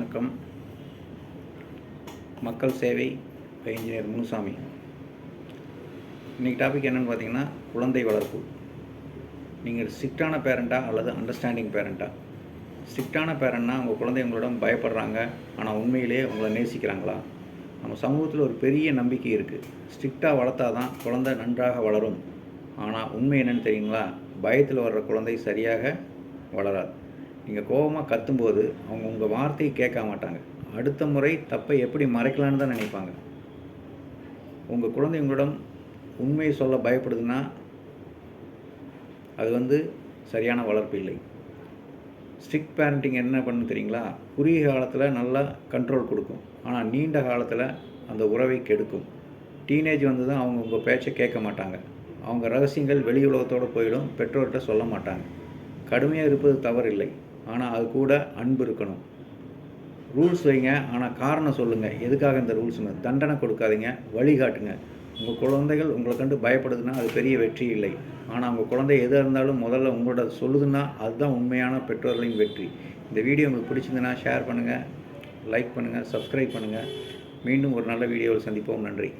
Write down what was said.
வணக்கம். மக்கள் சேவை பை இன்ஜினியர் முனுசாமி. இன்றைக்கி டாபிக் என்னென்னு பார்த்தீங்கன்னா, குழந்தை வளர்ப்பு. நீங்கள் ஸ்ட்ரிக்டான பேரண்ட்டா அல்லது அண்டர்ஸ்டாண்டிங் பேரண்ட்டா? ஸ்ட்ரிக்டான பேரண்ட்னா உங்கள் குழந்தை உங்களிடம் பயப்படுறாங்க, ஆனால் உண்மையிலே உங்களை நேசிக்கிறாங்களா? நம்ம சமூகத்தில் ஒரு பெரிய நம்பிக்கை இருக்குது. ஸ்ட்ரிக்டாக வளர்த்தா தான் குழந்தை நன்றாக வளரும். ஆனால் உண்மை என்னென்னு தெரியுங்களா? பயத்தில் வர்ற குழந்தை சரியாக வளராது. நீங்கள் கோபமாக கத்தும்போது அவங்க உங்கள் வார்த்தையை கேட்க மாட்டாங்க. அடுத்த முறை தப்பை எப்படி மறைக்கலான்னு தான் நினைப்பாங்க. உங்கள் குழந்தை உங்களிடம் உண்மையை சொல்ல பயப்படுதுன்னா அது சரியான வளர்ப்பு இல்லை. ஸ்ட்ரிக்ட் பேரண்டிங் என்ன பண்ணு தெரியுங்களா? குறுகிய காலத்தில் நல்லா கண்ட்ரோல் கொடுக்கும், ஆனால் நீண்ட காலத்தில் அந்த உறவை கெடுக்கும். டீனேஜ் தான் அவங்க உங்கள் பேச்சை கேட்க மாட்டாங்க. அவங்க ரகசியங்கள் வெளி உலகத்தோடு போயிடும், பெற்றோர்கிட்ட சொல்ல மாட்டாங்க. கடுமையாக இருப்பது தவறில்லை, ஆனால் அது கூட அன்பு இருக்கணும். ரூல்ஸ் வைங்க, ஆனால் காரணம் சொல்லுங்கள், எதுக்காக இந்த ரூல்ஸுங்க. தண்டனை கொடுக்காதீங்க, வழிகாட்டுங்க. உங்கள் குழந்தைகள் உங்களை கண்டு பயப்படுதுன்னா அது பெரிய வெற்றி இல்லை. ஆனால் உங்கள் குழந்தை எதாக இருந்தாலும் முதல்ல உங்களோட சொல்லுதுன்னா அதுதான் உண்மையான பெற்றோர்களின் வெற்றி. இந்த வீடியோ உங்களுக்கு பிடிச்சிருந்துன்னா ஷேர் பண்ணுங்கள், லைக் பண்ணுங்கள், சப்ஸ்கிரைப் பண்ணுங்கள். மீண்டும் ஒரு நல்ல வீடியோவில் சந்திப்போம். நன்றி.